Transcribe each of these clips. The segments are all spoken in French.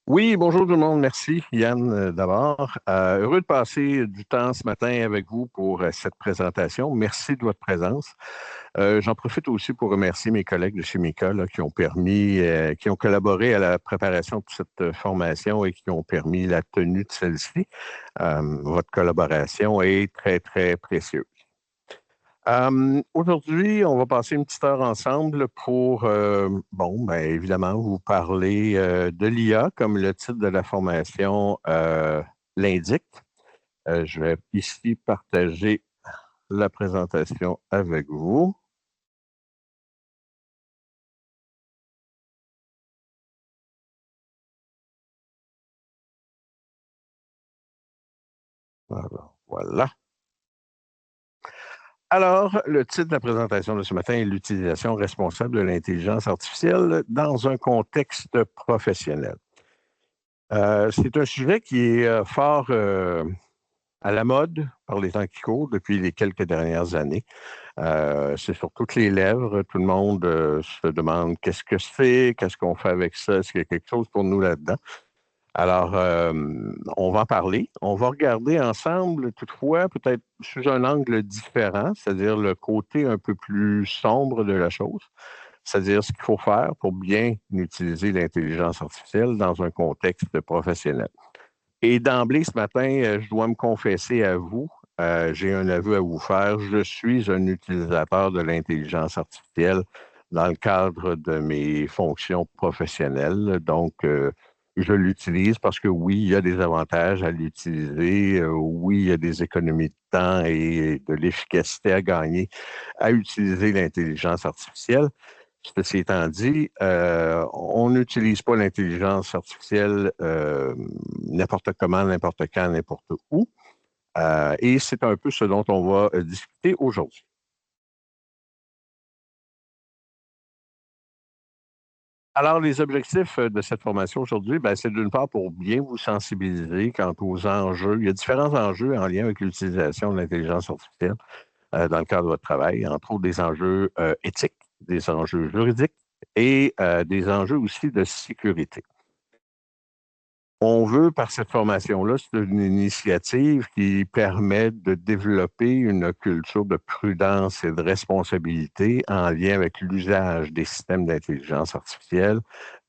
Oui, bonjour tout le monde. Merci, Yann, d'abord. Heureux de passer du temps ce matin avec vous pour cette présentation. Merci de votre présence. J'en profite aussi pour remercier mes collègues de chez Mika là, qui ont collaboré à la préparation de cette formation et qui ont permis la tenue de celle-ci. Votre collaboration est très, très précieuse. Aujourd'hui, on va passer une petite heure ensemble pour, évidemment, vous parler de l'IA, comme le titre de la formation l'indique. Je vais ici partager la présentation avec vous. Alors, voilà. Alors, le titre de la présentation de ce matin est l'utilisation responsable de l'intelligence artificielle dans un contexte professionnel. C'est un sujet qui est fort à la mode par les temps qui courent depuis les quelques dernières années. C'est sur toutes les lèvres. Tout le monde se demande qu'est-ce que c'est, qu'est-ce qu'on fait avec ça, est-ce qu'il y a quelque chose pour nous là-dedans. Alors, on va en parler. On va regarder ensemble, toutefois, peut-être sous un angle différent, c'est-à-dire le côté un peu plus sombre de la chose, c'est-à-dire ce qu'il faut faire pour bien utiliser l'intelligence artificielle dans un contexte professionnel. Et d'emblée, ce matin, je dois me confesser à vous, j'ai un aveu à vous faire. Je suis un utilisateur de l'intelligence artificielle dans le cadre de mes fonctions professionnelles. Donc, je l'utilise parce que oui, il y a des avantages à l'utiliser. Oui, il y a des économies de temps et de l'efficacité à gagner à utiliser l'intelligence artificielle. Ceci étant dit, on n'utilise pas l'intelligence artificielle n'importe comment, n'importe quand, n'importe où. Et c'est un peu ce dont on va discuter aujourd'hui. Alors, les objectifs de cette formation aujourd'hui, ben, c'est d'une part pour bien vous sensibiliser quant aux enjeux. Il y a différents enjeux en lien avec l'utilisation de l'intelligence artificielle dans le cadre de votre travail, entre autres des enjeux éthiques, des enjeux juridiques et des enjeux aussi de sécurité. On veut, par cette formation-là, c'est une initiative qui permet de développer une culture de prudence et de responsabilité en lien avec l'usage des systèmes d'intelligence artificielle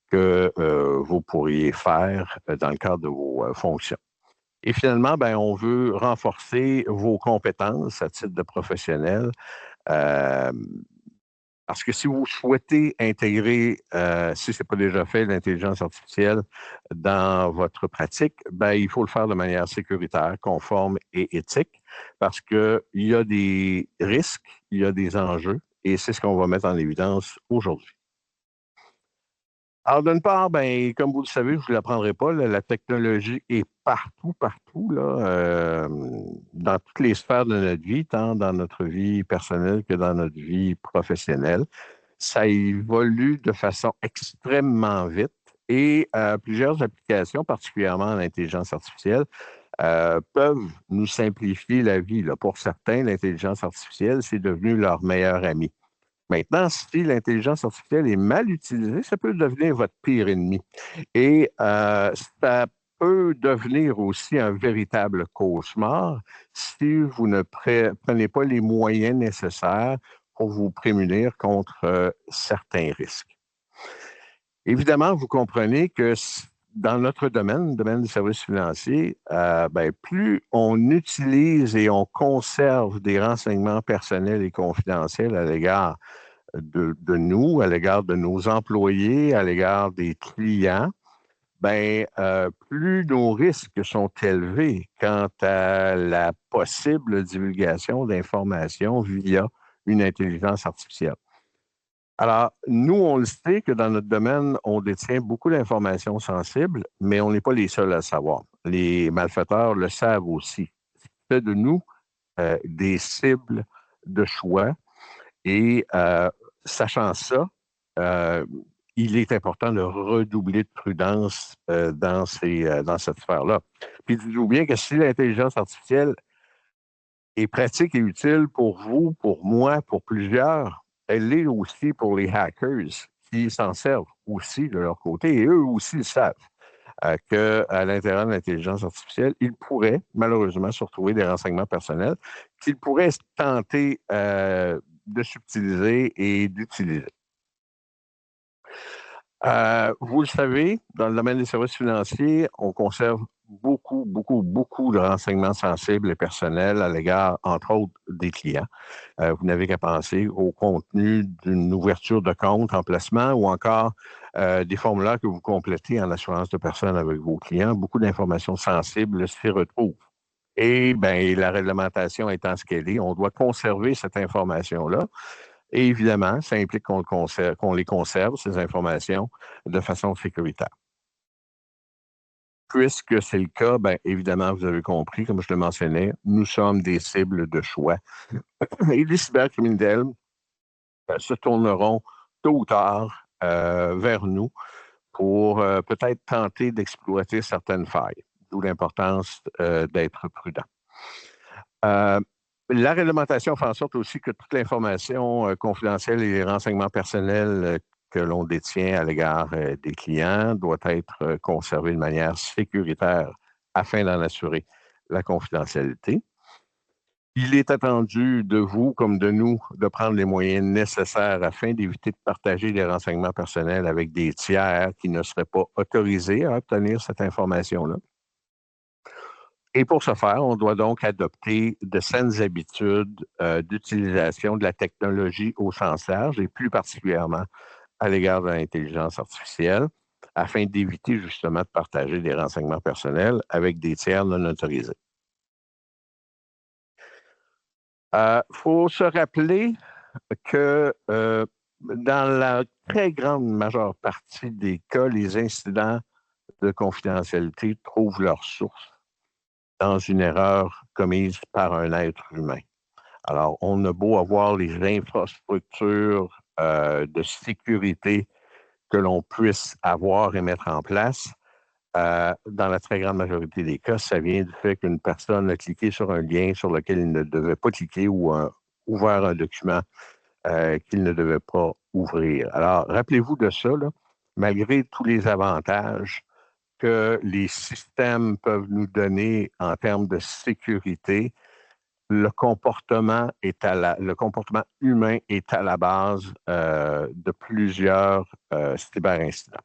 que vous pourriez faire dans le cadre de vos fonctions. Et finalement, ben, on veut renforcer vos compétences à titre de professionnel. euh, Parce que si vous souhaitez intégrer, si ce n'est pas déjà fait, l'intelligence artificielle dans votre pratique, ben, il faut le faire de manière sécuritaire, conforme et éthique, parce qu'il y a des risques, il y a des enjeux, et c'est ce qu'on va mettre en évidence aujourd'hui. Alors, d'une part, ben, comme vous le savez, je ne vous l'apprendrai pas, là, la technologie est partout, partout, là, dans toutes les sphères de notre vie, tant dans notre vie personnelle que dans notre vie professionnelle. Ça évolue de façon extrêmement vite et plusieurs applications, particulièrement l'intelligence artificielle, peuvent nous simplifier la vie, là. Pour certains, l'intelligence artificielle, c'est devenu leur meilleur ami. Maintenant, si l'intelligence artificielle est mal utilisée, ça peut devenir votre pire ennemi. Et ça peut devenir aussi un véritable cauchemar si vous ne prenez pas les moyens nécessaires pour vous prémunir contre certains risques. Évidemment, vous comprenez que dans notre domaine, le domaine des services financiers, ben, plus on utilise et on conserve des renseignements personnels et confidentiels à l'égard de nous, à l'égard de nos employés, à l'égard des clients, ben, plus nos risques sont élevés quant à la possible divulgation d'informations via une intelligence artificielle. Alors, nous, on le sait que dans notre domaine, on détient beaucoup d'informations sensibles, mais on n'est pas les seuls à le savoir. Les malfaiteurs le savent aussi. Ce qui fait de nous des cibles de choix et sachant ça, euh, il est important de redoubler de prudence dans cette sphère-là. Puis dites-vous bien que si l'intelligence artificielle est pratique et utile pour vous, pour moi, pour plusieurs, elle l'est aussi pour les hackers qui s'en servent aussi de leur côté et eux aussi le savent. qu'à l'intérieur de l'intelligence artificielle, il pourrait malheureusement se retrouver des renseignements personnels qu'il pourrait tenter de subtiliser et d'utiliser. Vous le savez, dans le domaine des services financiers, on conserve beaucoup de renseignements sensibles et personnels à l'égard, entre autres, des clients. Vous n'avez qu'à penser au contenu d'une ouverture de compte en placement ou encore des formulaires que vous complétez en assurance de personne avec vos clients. Beaucoup d'informations sensibles s'y retrouvent. Et bien, la réglementation étant ce qu'elle est, on doit conserver cette information-là. Et évidemment, ça implique qu'on les conserve, ces informations, de façon sécuritaire. Puisque c'est le cas, bien, évidemment, vous avez compris, comme je le mentionnais, nous sommes des cibles de choix. Et les cybercriminels se tourneront tôt ou tard vers nous pour peut-être tenter d'exploiter certaines failles, d'où l'importance d'être prudent. La réglementation fait en sorte aussi que toute l'information confidentielle et les renseignements personnels que l'on détient à l'égard des clients doit être conservée de manière sécuritaire afin d'en assurer la confidentialité. Il est attendu de vous comme de nous de prendre les moyens nécessaires afin d'éviter de partager des renseignements personnels avec des tiers qui ne seraient pas autorisés à obtenir cette information-là. Et pour ce faire, on doit donc adopter de saines habitudes d'utilisation de la technologie au sens large et plus particulièrement à l'égard de l'intelligence artificielle afin d'éviter justement de partager des renseignements personnels avec des tiers non autorisés. Il faut se rappeler que dans la très grande majeure partie des cas, les incidents de confidentialité trouvent leur source dans une erreur commise par un être humain. Alors, on a beau avoir les infrastructures de sécurité que l'on puisse avoir et mettre en place, dans la très grande majorité des cas, ça vient du fait qu'une personne a cliqué sur un lien sur lequel il ne devait pas cliquer ou a ouvert un document qu'il ne devait pas ouvrir. Alors, rappelez-vous de ça, là, malgré tous les avantages que les systèmes peuvent nous donner en termes de sécurité, le comportement humain est à la base de plusieurs cyberincidents.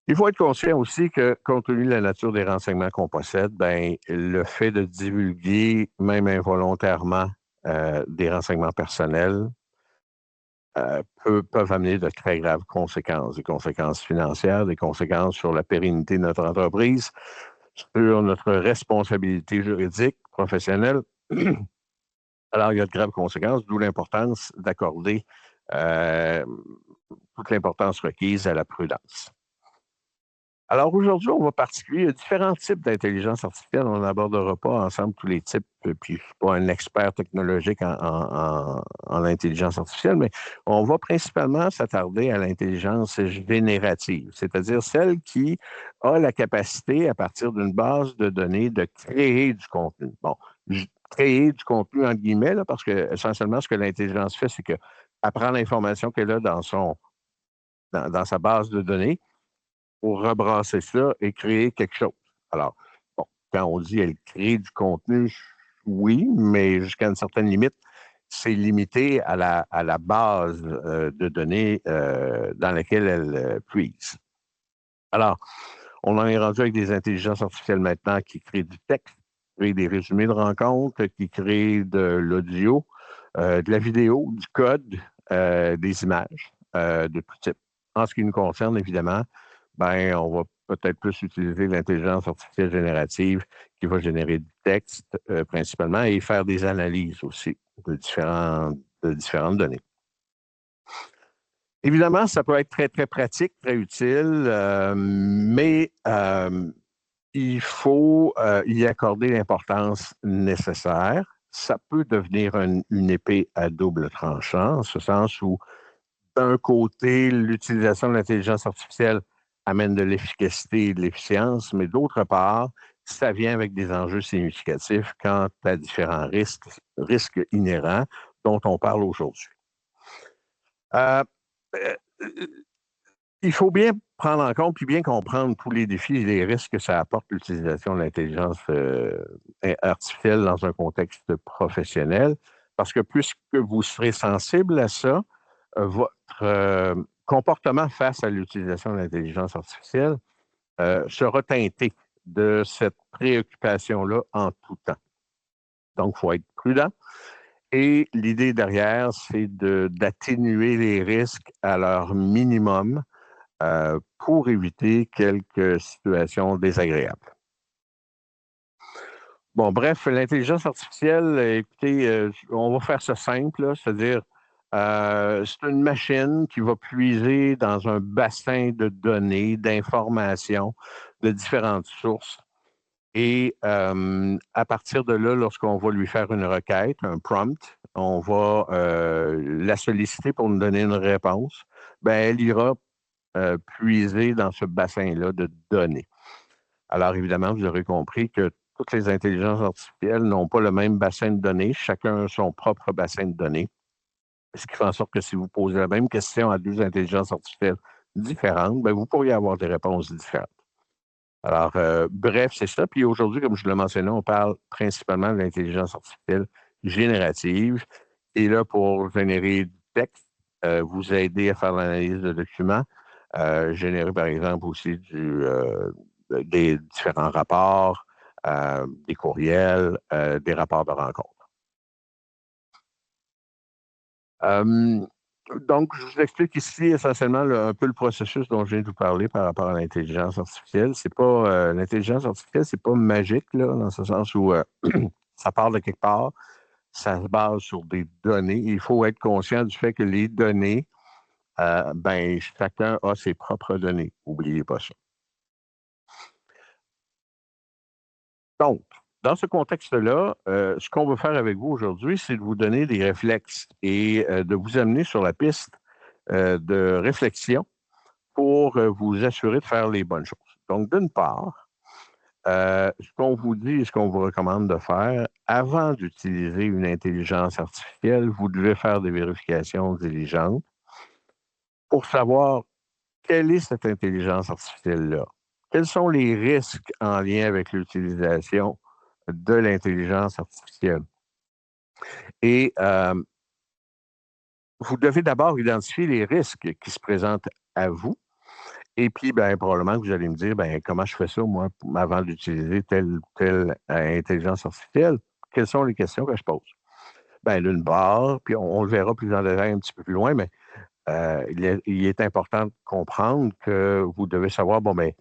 Il faut être conscient aussi que, compte tenu de la nature des renseignements qu'on possède, ben, le fait de divulguer, même involontairement, des renseignements personnels peuvent amener de très graves conséquences, des conséquences financières, des conséquences sur la pérennité de notre entreprise, sur notre responsabilité juridique, professionnelle. Alors, il y a de graves conséquences, d'où l'importance d'accorder euh, toute l'importance requise à la prudence. Alors aujourd'hui, on va particulier. Il y a différents types d'intelligence artificielle. On n'abordera pas ensemble tous les types. Puis je ne suis pas un expert technologique en intelligence artificielle, mais on va principalement s'attarder à l'intelligence générative, c'est-à-dire celle qui a la capacité, à partir d'une base de données, de créer du contenu. Bon, créer du contenu entre guillemets, là, parce que essentiellement, ce que l'intelligence fait, c'est qu'elle prend l'information qu'elle a dans sa base de données pour rebrasser ça et créer quelque chose. Alors, bon, quand on dit elle crée du contenu, oui, mais jusqu'à une certaine limite, c'est limité à la base de données dans laquelle elle puise. Alors, on en est rendu avec des intelligences artificielles maintenant qui créent du texte, qui créent des résumés de rencontres, qui créent de l'audio, de la vidéo, du code, des images de tout type. En ce qui nous concerne, évidemment, ben, on va peut-être plus utiliser l'intelligence artificielle générative qui va générer du texte principalement et faire des analyses aussi de différentes données. Évidemment, ça peut être très, très pratique, très utile, mais il faut y accorder l'importance nécessaire. Ça peut devenir une épée à double tranchant, en ce sens où d'un côté, l'utilisation de l'intelligence artificielle amène de l'efficacité et de l'efficience, mais d'autre part, ça vient avec des enjeux significatifs quant à différents risques inhérents dont on parle aujourd'hui. Euh, Il faut bien prendre en compte puis bien comprendre tous les défis et les risques que ça apporte l'utilisation de l'intelligence artificielle dans un contexte professionnel. Parce que puisque vous serez sensible à ça, votre comportement face à l'utilisation de l'intelligence artificielle sera teinté de cette préoccupation-là en tout temps. Donc, il faut être prudent. Et l'idée derrière, c'est d'atténuer les risques à leur minimum pour éviter quelques situations désagréables. Bon, bref, l'intelligence artificielle, écoutez, on va faire ça simple, là, c'est-à-dire, c'est une machine qui va puiser dans un bassin de données, d'informations de différentes sources. Et à partir de là, lorsqu'on va lui faire une requête, un prompt, on va la solliciter pour nous donner une réponse. Ben, elle ira puiser dans ce bassin-là de données. Alors évidemment, vous aurez compris que toutes les intelligences artificielles n'ont pas le même bassin de données, chacun a son propre bassin de données, ce qui fait en sorte que si vous posez la même question à deux intelligences artificielles différentes, ben, vous pourriez avoir des réponses différentes. Alors, bref, c'est ça. Puis aujourd'hui, comme je le mentionnais, on parle principalement de l'intelligence artificielle générative. Et là, pour générer du texte, vous aider à faire l'analyse de documents, générer par exemple aussi des différents rapports, des courriels, des rapports de rencontre. Euh, donc, je vous explique ici essentiellement un peu le processus dont je viens de vous parler par rapport à l'intelligence artificielle. C'est pas l'intelligence artificielle, c'est pas magique là, dans ce sens où ça part de quelque part, ça se base sur des données. Il faut être conscient du fait que les données, ben chacun a ses propres données. N'oubliez pas ça. Donc, dans ce contexte-là, ce qu'on veut faire avec vous aujourd'hui, c'est de vous donner des réflexes et de vous amener sur la piste de réflexion pour vous assurer de faire les bonnes choses. Donc, d'une part, ce qu'on vous dit et ce qu'on vous recommande de faire, avant d'utiliser une intelligence artificielle, vous devez faire des vérifications diligentes pour savoir quelle est cette intelligence artificielle-là. Quels sont les risques en lien avec l'utilisation de l'intelligence artificielle? Et vous devez d'abord identifier les risques qui se présentent à vous. Et puis, ben, probablement que vous allez me dire, ben, comment je fais ça, moi, avant d'utiliser telle ou telle intelligence artificielle? Quelles sont les questions que je pose? Ben, d'une part, puis on le verra plus en détail un petit peu plus loin, mais il est important de comprendre que vous devez savoir, bon, ben,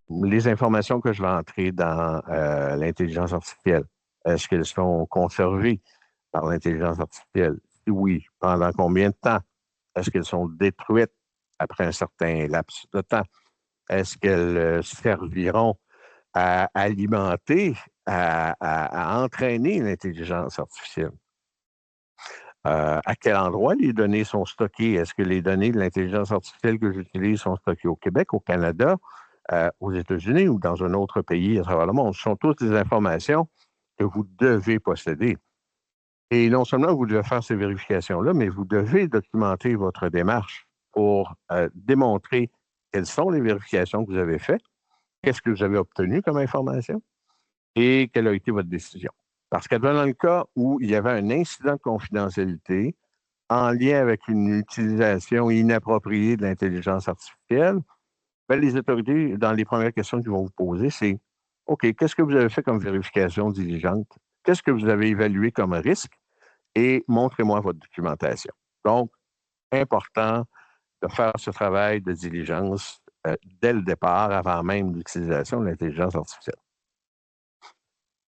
les informations que je vais entrer dans l'intelligence artificielle, est-ce qu'elles sont conservées par l'intelligence artificielle? Si oui, pendant combien de temps? Est-ce qu'elles sont détruites après un certain laps de temps? Est-ce qu'elles serviront à alimenter, à entraîner l'intelligence artificielle? À quel endroit les données sont stockées? Est-ce que les données de l'intelligence artificielle que j'utilise sont stockées au Québec, au Canada, aux États-Unis ou dans un autre pays à travers le monde? Ce sont toutes des informations que vous devez posséder. Et non seulement vous devez faire ces vérifications-là, mais vous devez documenter votre démarche pour démontrer quelles sont les vérifications que vous avez faites, qu'est-ce que vous avez obtenu comme information et quelle a été votre décision. Parce que dans le cas où il y avait un incident de confidentialité en lien avec une utilisation inappropriée de l'intelligence artificielle, ben, les autorités, dans les premières questions qu'ils vont vous poser, c'est OK, qu'est-ce que vous avez fait comme vérification diligente? Qu'est-ce que vous avez évalué comme risque? Et montrez-moi votre documentation. Donc, important de faire ce travail de diligence dès le départ, avant même l'utilisation de l'intelligence artificielle.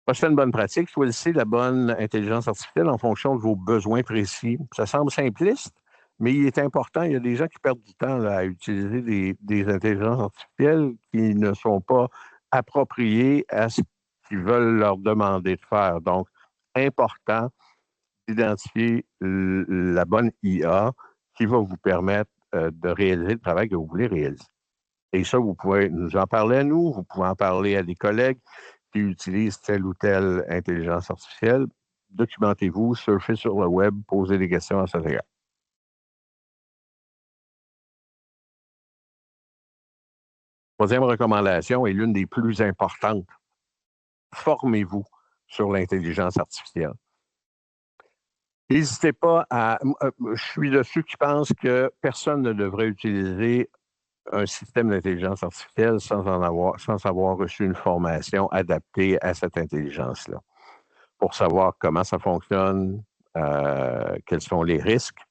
Prochaine bonne pratique, choisissez la bonne intelligence artificielle en fonction de vos besoins précis. Ça semble simpliste, mais il est important. Il y a des gens qui perdent du temps là, à utiliser des intelligences artificielles qui ne sont pas appropriées à ce qu'ils veulent leur demander de faire. Donc, important d'identifier la bonne IA qui va vous permettre de réaliser le travail que vous voulez réaliser. Et ça, vous pouvez nous en parler à nous, vous pouvez en parler à des collègues qui utilisent telle ou telle intelligence artificielle. Documentez-vous, surfez sur le web, posez des questions à cet égard. Troisième recommandation est l'une des plus importantes. Formez-vous sur l'intelligence artificielle. N'hésitez pas à. Je suis de ceux qui pensent que personne ne devrait utiliser un système d'intelligence artificielle sans avoir reçu une formation adaptée à cette intelligence-là, pour savoir comment ça fonctionne, quels sont les risques.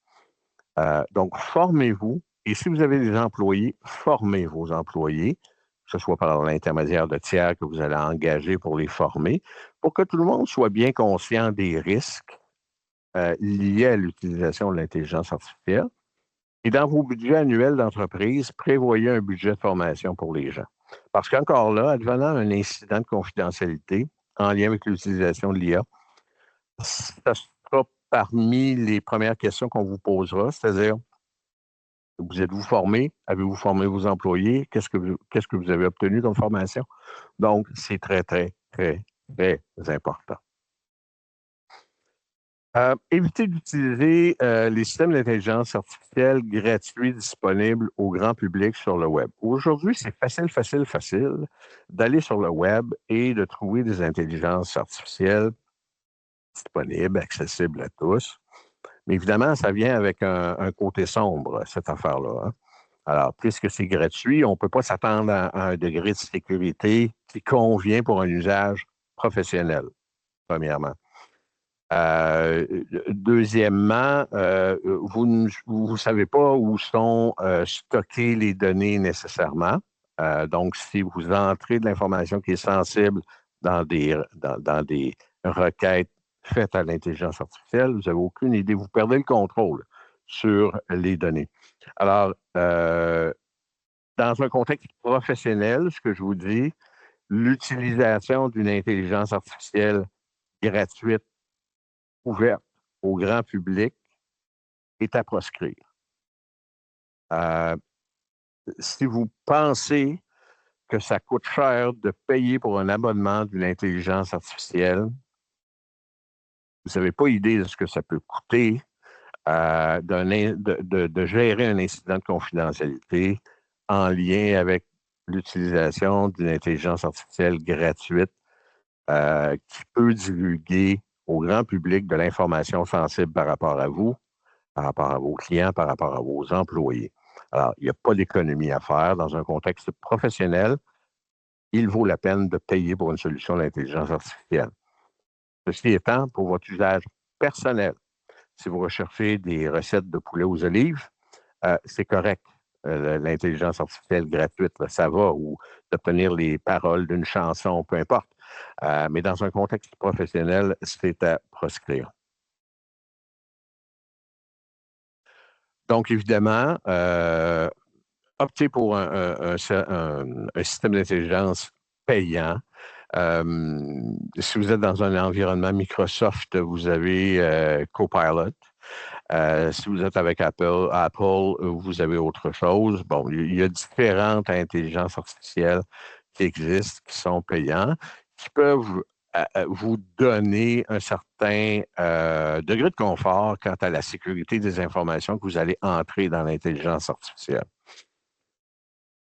Donc, formez-vous. Et si vous avez des employés, formez vos employés, que ce soit par l'intermédiaire de tiers que vous allez engager pour les former, pour que tout le monde soit bien conscient des risques liés à l'utilisation de l'intelligence artificielle. Et dans vos budgets annuels d'entreprise, prévoyez un budget de formation pour les gens. Parce qu'encore là, advenant un incident de confidentialité en lien avec l'utilisation de l'IA, ça sera parmi les premières questions qu'on vous posera, c'est-à-dire, vous êtes-vous formé? Avez-vous formé vos employés? Qu'est-ce que vous avez obtenu comme formation? Donc, c'est très, très, très, très important. Évitez d'utiliser les systèmes d'intelligence artificielle gratuits disponibles au grand public sur le web. Aujourd'hui, c'est facile d'aller sur le web et de trouver des intelligences artificielles disponibles, accessibles à tous. Mais évidemment, ça vient avec un côté sombre, cette affaire-là, hein. Alors, puisque c'est gratuit, on ne peut pas s'attendre à un degré de sécurité qui convient pour un usage professionnel, premièrement. Deuxièmement, vous ne savez pas où sont stockées les données nécessairement. Donc, si vous entrez de l'information qui est sensible dans des requêtes faites à l'intelligence artificielle, vous n'avez aucune idée. Vous perdez le contrôle sur les données. Alors, dans un contexte professionnel, ce que je vous dis, l'utilisation d'une intelligence artificielle gratuite ouverte au grand public est à proscrire. Euh, si vous pensez que ça coûte cher de payer pour un abonnement d'une intelligence artificielle, vous n'avez pas idée de ce que ça peut coûter de gérer un incident de confidentialité en lien avec l'utilisation d'une intelligence artificielle gratuite qui peut divulguer au grand public de l'information sensible par rapport à vous, par rapport à vos clients, par rapport à vos employés. Alors, il n'y a pas d'économie à faire dans un contexte professionnel. Il vaut la peine de payer pour une solution d'intelligence artificielle. Ceci étant, pour votre usage personnel, si vous recherchez des recettes de poulet aux olives, c'est correct. L'intelligence artificielle gratuite, là, ça va, ou d'obtenir les paroles d'une chanson, peu importe. Mais dans un contexte professionnel, c'est à proscrire. Donc, évidemment, optez pour un système d'intelligence payant. Si vous êtes dans un environnement Microsoft, vous avez Copilot. Si vous êtes avec Apple, vous avez autre chose. Bon, il y a différentes intelligences artificielles qui existent, qui sont payantes, qui peuvent vous donner un certain degré de confort quant à la sécurité des informations que vous allez entrer dans l'intelligence artificielle.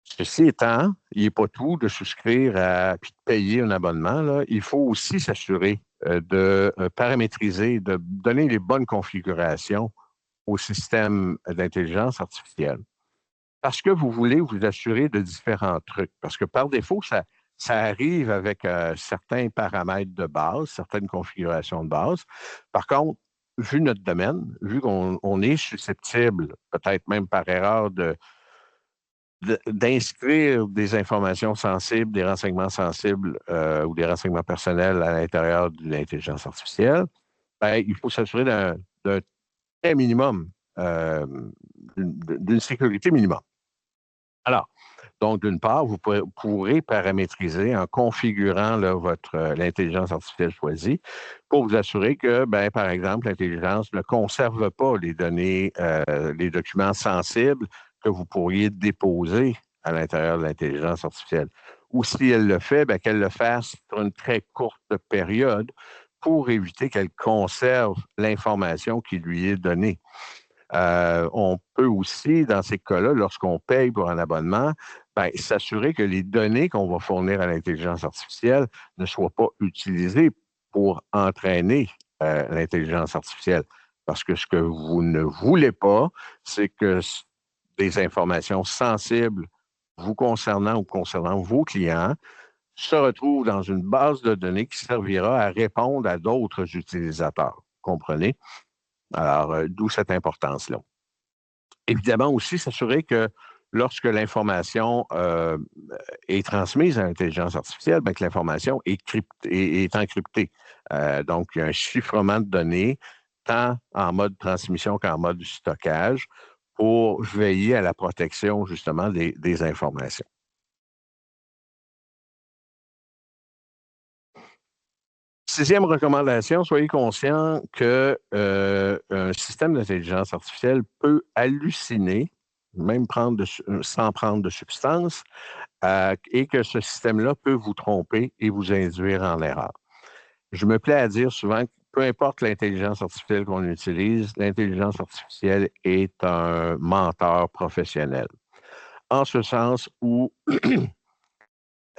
Ceci étant, il n'est pas tout de souscrire puis de payer un abonnement, là. Il faut aussi s'assurer de paramétriser, de donner les bonnes configurations au système d'intelligence artificielle. Parce que vous voulez vous assurer de différents trucs. Parce que par défaut, ça arrive avec certains paramètres de base, certaines configurations de base. Par contre, vu notre domaine, vu qu'on est susceptible, peut-être même par erreur, d'inscrire des informations sensibles, des renseignements sensibles ou des renseignements personnels à l'intérieur d'une intelligence artificielle, ben, il faut s'assurer d'un très minimum, d'une sécurité minimum. Alors, donc, d'une part, vous pourrez paramétriser en configurant là, l'intelligence artificielle choisie pour vous assurer que, ben, par exemple, l'intelligence ne conserve pas les données, les documents sensibles que vous pourriez déposer à l'intérieur de l'intelligence artificielle. Ou si elle le fait, ben, qu'elle le fasse sur une très courte période pour éviter qu'elle conserve l'information qui lui est donnée. On peut aussi, dans ces cas-là, lorsqu'on paye pour un abonnement, ben, s'assurer que les données qu'on va fournir à l'intelligence artificielle ne soient pas utilisées pour entraîner l'intelligence artificielle. Parce que ce que vous ne voulez pas, c'est que des informations sensibles vous concernant ou concernant vos clients se retrouvent dans une base de données qui servira à répondre à d'autres utilisateurs. Comprenez? Alors, d'où cette importance-là. Évidemment aussi, s'assurer que lorsque l'information est transmise à l'intelligence artificielle, bien, que l'information est encryptée. Donc, il y a un chiffrement de données, tant en mode transmission qu'en mode stockage, pour veiller à la protection justement des informations. Sixième recommandation, soyez conscient que un système d'intelligence artificielle peut halluciner, même sans prendre de substance, et que ce système-là peut vous tromper et vous induire en erreur. Je me plais à dire souvent que peu importe l'intelligence artificielle qu'on utilise, l'intelligence artificielle est un menteur professionnel. En ce sens où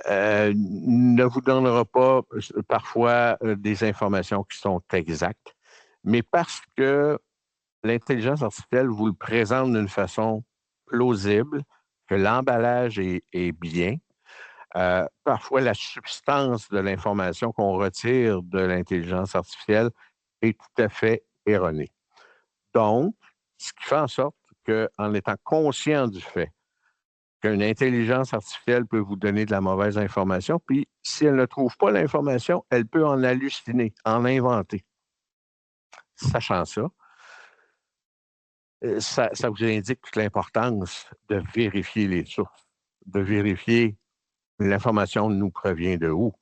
ne vous donnera pas parfois des informations qui sont exactes, mais parce que l'intelligence artificielle vous le présente d'une façon plausible, que l'emballage est bien. Parfois, la substance de l'information qu'on retire de l'intelligence artificielle est tout à fait erronée. Donc, ce qui fait en sorte qu'en étant conscient du fait qu'une intelligence artificielle peut vous donner de la mauvaise information, puis si elle ne trouve pas l'information, elle peut en halluciner, en inventer. Sachant ça, ça vous indique toute l'importance de vérifier les sources, de vérifier l'information nous provient de où.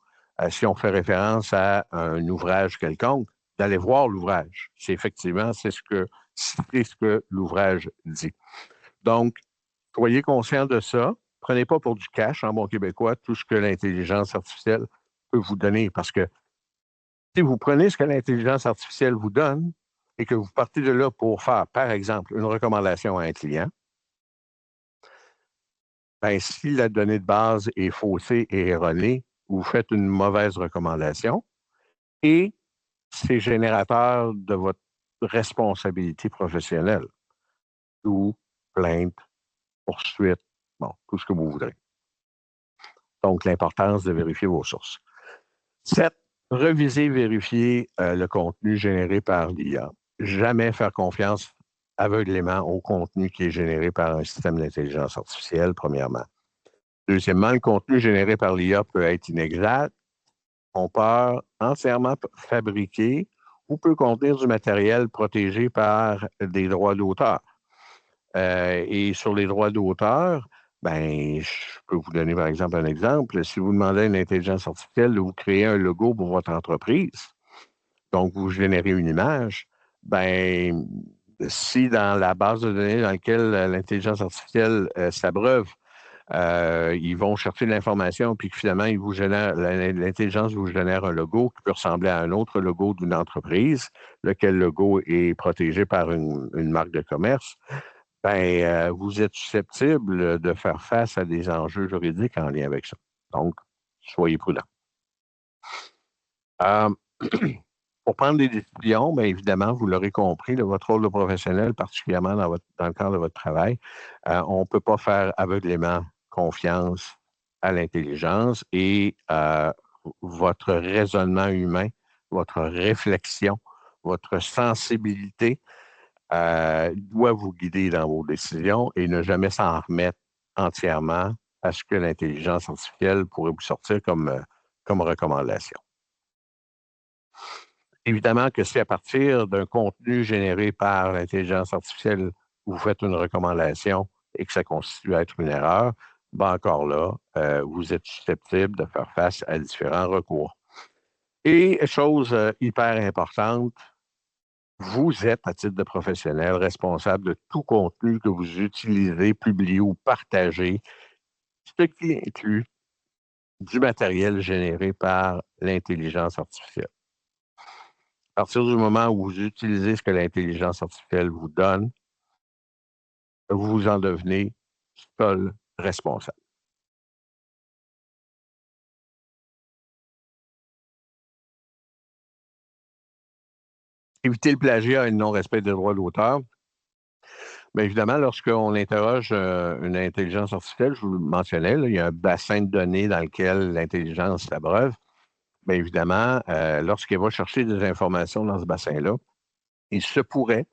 Si on fait référence à un ouvrage quelconque, d'aller voir l'ouvrage. C'est ce que l'ouvrage dit. Donc, soyez conscient de ça. Prenez pas pour du cash, en bon québécois, tout ce que l'intelligence artificielle peut vous donner. Parce que si vous prenez ce que l'intelligence artificielle vous donne et que vous partez de là pour faire, par exemple, une recommandation à un client, ben, si la donnée de base est faussée et erronée, vous faites une mauvaise recommandation et c'est générateur de votre responsabilité professionnelle, ou plainte, poursuite, bon, tout ce que vous voudrez. Donc, l'importance de vérifier vos sources. 7. Reviser, vérifier le contenu généré par l'IA. Jamais faire confiance aveuglément au contenu qui est généré par un système d'intelligence artificielle, premièrement. Deuxièmement, le contenu généré par l'IA peut être inexact, trompeur, entièrement fabriqué ou peut contenir du matériel protégé par des droits d'auteur. Et sur les droits d'auteur, ben, je peux vous donner par exemple un exemple. Si vous demandez à une intelligence artificielle de vous créer un logo pour votre entreprise, donc vous générez une image, ben, si dans la base de données dans laquelle l'intelligence artificielle s'abreuve, ils vont chercher de l'information, puis que finalement, l'intelligence vous génère un logo qui peut ressembler à un autre logo d'une entreprise, lequel logo est protégé par une marque de commerce. Ben, vous êtes susceptible de faire face à des enjeux juridiques en lien avec ça. Donc, soyez prudent. Euh, pour prendre des décisions, bien évidemment, vous l'aurez compris, votre rôle de professionnel, particulièrement dans le cadre de votre travail, on ne peut pas faire aveuglément confiance à l'intelligence et votre raisonnement humain, votre réflexion, votre sensibilité doit vous guider dans vos décisions et ne jamais s'en remettre entièrement à ce que l'intelligence artificielle pourrait vous sortir comme recommandation. Évidemment que si à partir d'un contenu généré par l'intelligence artificielle, vous faites une recommandation et que ça constitue être une erreur, ben encore là, vous êtes susceptible de faire face à différents recours. Et chose hyper importante, vous êtes, à titre de professionnel, responsable de tout contenu que vous utilisez, publiez ou partagez, ce qui inclut du matériel généré par l'intelligence artificielle. À partir du moment où vous utilisez ce que l'intelligence artificielle vous donne, vous en devenez seul responsable. Éviter le plagiat et le non-respect des droits d'auteur. Bien évidemment, lorsqu'on interroge une intelligence artificielle, je vous le mentionnais, là, il y a un bassin de données dans lequel l'intelligence s'abreuve. Bien évidemment, lorsqu'elle va chercher des informations dans ce bassin-là, il se pourrait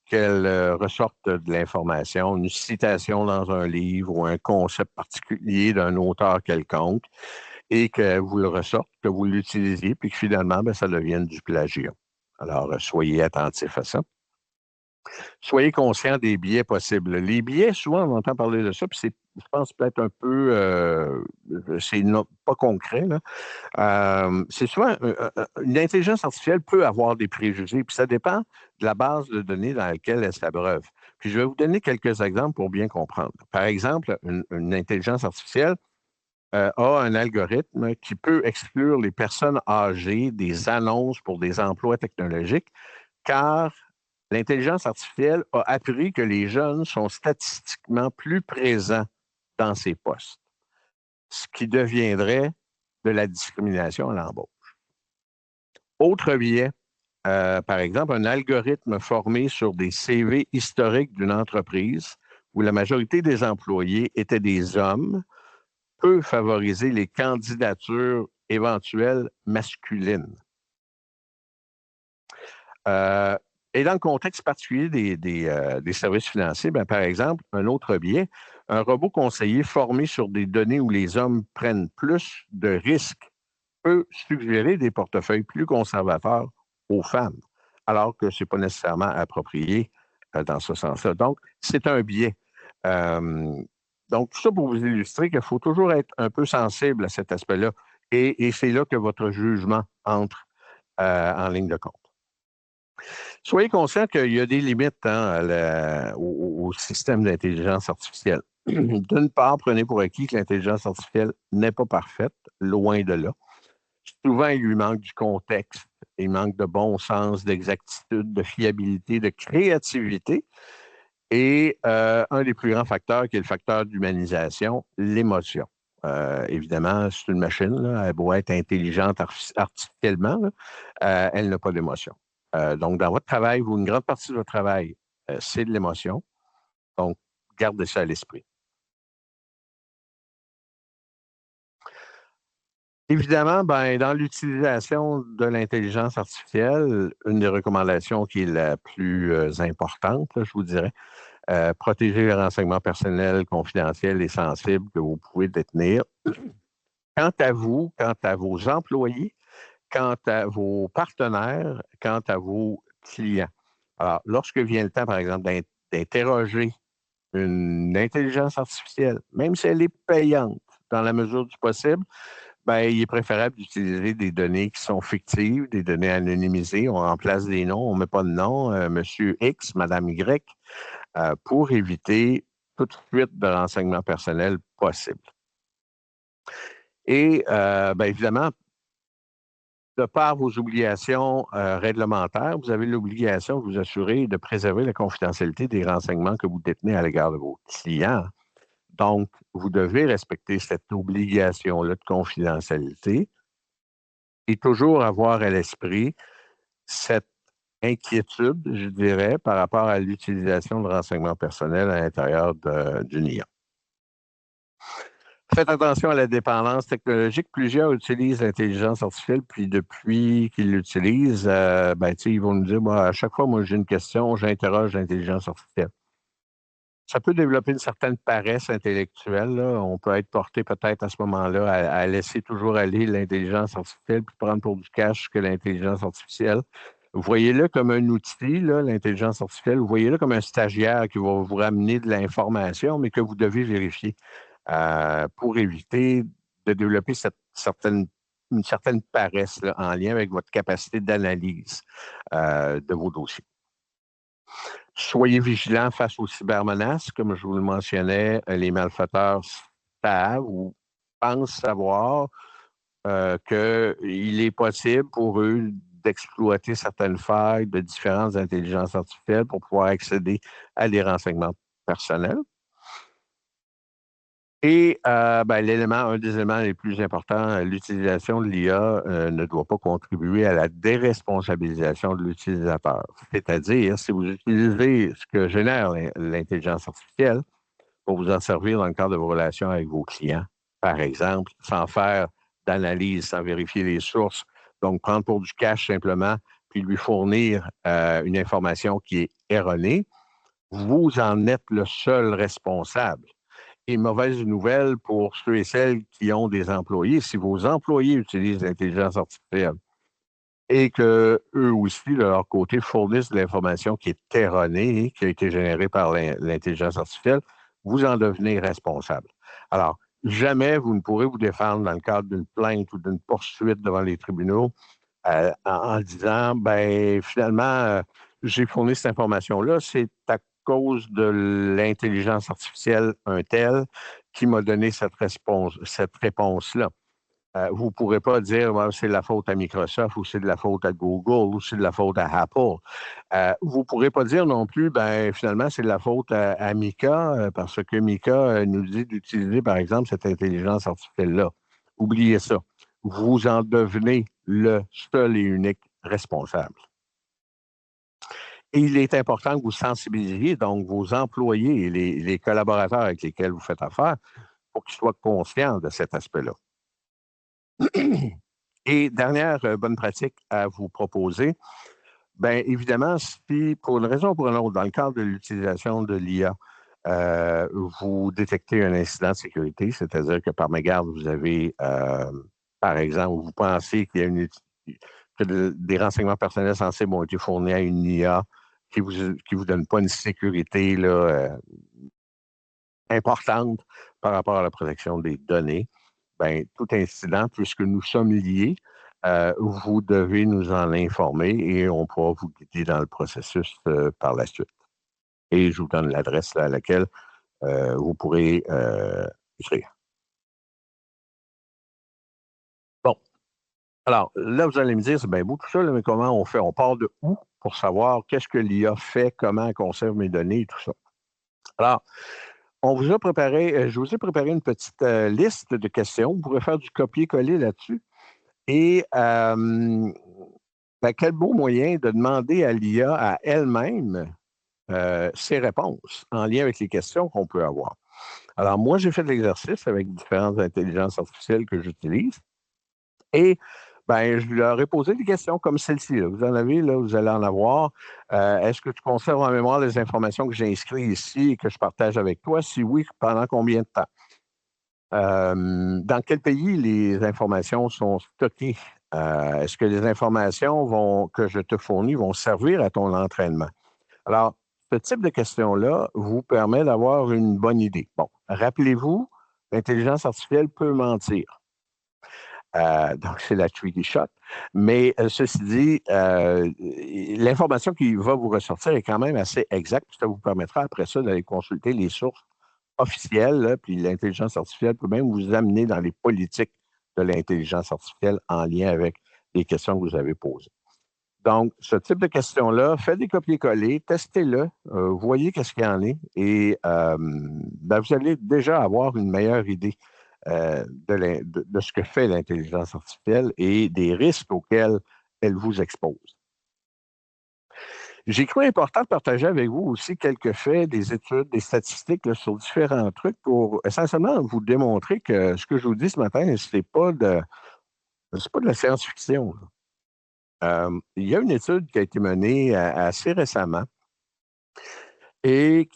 qu'elle ressorte de l'information, une citation dans un livre ou un concept particulier d'un auteur quelconque, et que vous le ressorte, que vous l'utilisiez, puis que finalement, bien, ça devienne du plagiat. Alors, soyez attentifs à ça. Soyez conscient des biais possibles. Les biais, souvent, on entend parler de ça, puis c'est, je pense, peut-être un peu, pas concret, là. C'est souvent, une intelligence artificielle peut avoir des préjugés, puis ça dépend de la base de données dans laquelle elle s'abreuve. Puis je vais vous donner quelques exemples pour bien comprendre. Par exemple, une intelligence artificielle a un algorithme qui peut exclure les personnes âgées des annonces pour des emplois technologiques, car l'intelligence artificielle a appris que les jeunes sont statistiquement plus présents dans ces postes, ce qui deviendrait de la discrimination à l'embauche. Autre biais, par exemple, un algorithme formé sur des CV historiques d'une entreprise où la majorité des employés étaient des hommes peut favoriser les candidatures éventuelles masculines. Euh, et dans le contexte particulier des services financiers, ben, par exemple, un autre biais, un robot conseiller formé sur des données où les hommes prennent plus de risques peut suggérer des portefeuilles plus conservateurs aux femmes, alors que ce n'est pas nécessairement approprié dans ce sens-là. Donc, c'est un biais. Euh, donc, tout ça pour vous illustrer qu'il faut toujours être un peu sensible à cet aspect-là. Et c'est là que votre jugement entre en ligne de compte. Soyez conscient qu'il y a des limites hein, au système d'intelligence artificielle. D'une part, prenez pour acquis que l'intelligence artificielle n'est pas parfaite, loin de là. Souvent, il lui manque du contexte, il manque de bon sens, d'exactitude, de fiabilité, de créativité. Et un des plus grands facteurs, qui est le facteur d'humanisation, l'émotion. Évidemment, c'est une machine, là, elle doit être intelligente artificiellement, là, elle n'a pas d'émotion. Donc, dans votre travail, une grande partie de votre travail, c'est de l'émotion. Donc, gardez ça à l'esprit. Évidemment, ben, dans l'utilisation de l'intelligence artificielle, une des recommandations qui est la plus importante, là, je vous dirais, protéger les renseignements personnels, confidentiels et sensibles que vous pouvez détenir. Quant à vous, quant à vos employés, quant à vos partenaires, quant à vos clients. Alors, lorsque vient le temps, par exemple, d'interroger une intelligence artificielle, même si elle est payante dans la mesure du possible, ben, il est préférable d'utiliser des données qui sont fictives, des données anonymisées. On remplace des noms, on ne met pas de nom, Monsieur X, Madame Y, pour éviter toute fuite de renseignements personnels possible. Et bien évidemment, de par vos obligations réglementaires, vous avez l'obligation de vous assurer de préserver la confidentialité des renseignements que vous détenez à l'égard de vos clients. Donc, vous devez respecter cette obligation-là de confidentialité et toujours avoir à l'esprit cette inquiétude, je dirais, par rapport à l'utilisation de renseignements personnels à l'intérieur d'une IA. Faites attention à la dépendance technologique. Plusieurs utilisent l'intelligence artificielle, puis depuis qu'ils l'utilisent, ben, ils vont nous dire, moi, à chaque fois, moi, j'ai une question, j'interroge l'intelligence artificielle. Ça peut développer une certaine paresse intellectuelle. Là. On peut être porté peut-être à ce moment-là à laisser toujours aller l'intelligence artificielle, puis prendre pour du cash que l'intelligence artificielle. Voyez-le comme un outil, là, l'intelligence artificielle. Voyez-le comme un stagiaire qui va vous ramener de l'information, mais que vous devez vérifier pour éviter de développer une certaine paresse là, en lien avec votre capacité d'analyse de vos dossiers. Soyez vigilants face aux cybermenaces. Comme je vous le mentionnais, les malfaiteurs savent ou pensent savoir qu'il est possible pour eux d'exploiter certaines failles de différentes intelligences artificielles pour pouvoir accéder à des renseignements personnels. Et un des éléments les plus importants, l'utilisation de l'IA ne doit pas contribuer à la déresponsabilisation de l'utilisateur. C'est-à-dire, si vous utilisez ce que génère l'intelligence artificielle pour vous en servir dans le cadre de vos relations avec vos clients, par exemple, sans faire d'analyse, sans vérifier les sources, donc prendre pour du cash simplement, puis lui fournir une information qui est erronée, vous en êtes le seul responsable. Et mauvaise nouvelle pour ceux et celles qui ont des employés. Si vos employés utilisent l'intelligence artificielle et que eux aussi, de leur côté, fournissent de l'information qui est erronée, qui a été générée par l'intelligence artificielle, vous en devenez responsable. Alors, jamais vous ne pourrez vous défendre dans le cadre d'une plainte ou d'une poursuite devant les tribunaux en disant, ben finalement, j'ai fourni cette information-là, c'est à cause de l'intelligence artificielle un tel qui m'a donné cette réponse-là. Vous ne pourrez pas dire, ouais, c'est de la faute à Microsoft ou c'est de la faute à Google ou c'est de la faute à Apple. Vous ne pourrez pas dire non plus, ben finalement, c'est de la faute à Mika parce que Mika nous dit d'utiliser, par exemple, cette intelligence artificielle-là. Oubliez ça. Vous en devenez le seul et unique responsable. Et il est important que vous sensibilisiez donc vos employés et les collaborateurs avec lesquels vous faites affaire pour qu'ils soient conscients de cet aspect-là. Et dernière bonne pratique à vous proposer, bien évidemment, si pour une raison ou pour une autre, dans le cadre de l'utilisation de l'IA, vous détectez un incident de sécurité, c'est-à-dire que par mégarde, vous avez, par exemple, vous pensez qu'il y a des renseignements personnels sensibles ont été fournis à une IA qui vous donne pas une sécurité là, importante par rapport à la protection des données. Ben, tout incident, puisque nous sommes liés, vous devez nous en informer et on pourra vous guider dans le processus par la suite. Et je vous donne l'adresse à laquelle vous pourrez écrire. Bon, alors là, vous allez me dire, c'est bien beau tout ça, là, mais comment on fait? On part de où pour savoir qu'est-ce que l'IA fait, comment elle conserve mes données et tout ça? Alors, je vous ai préparé une petite liste de questions. Vous pourrez faire du copier-coller là-dessus. Et quel beau moyen de demander à l'IA à elle-même ses réponses en lien avec les questions qu'on peut avoir. Alors, moi, j'ai fait l'exercice avec différentes intelligences artificielles que j'utilise et je leur ai posé des questions comme celle-ci. Là. Vous en avez, là, vous allez en avoir. Est-ce que tu conserves en mémoire les informations que j'ai inscrites ici et que je partage avec toi? Si oui, pendant combien de temps? Dans quel pays les informations sont stockées? Est-ce que les informations que je te fournis vont servir à ton entraînement? Alors, ce type de questions-là vous permet d'avoir une bonne idée. Bon, rappelez-vous, l'intelligence artificielle peut mentir. Donc, c'est la tricky shot. Mais ceci dit, l'information qui va vous ressortir est quand même assez exacte. Ça vous permettra après ça d'aller consulter les sources officielles, là, puis l'intelligence artificielle peut même vous amener dans les politiques de l'intelligence artificielle en lien avec les questions que vous avez posées. Donc, ce type de questions-là, faites des copier-coller, testez-le, voyez qu'est-ce qu'il y en est et vous allez déjà avoir une meilleure idée de ce que fait l'intelligence artificielle et des risques auxquels elle vous expose. J'ai cru important de partager avec vous aussi quelques faits, des études, des statistiques là, sur différents trucs pour essentiellement vous démontrer que ce que je vous dis ce matin, c'est pas de la science-fiction. Il y a une étude qui a été menée assez récemment et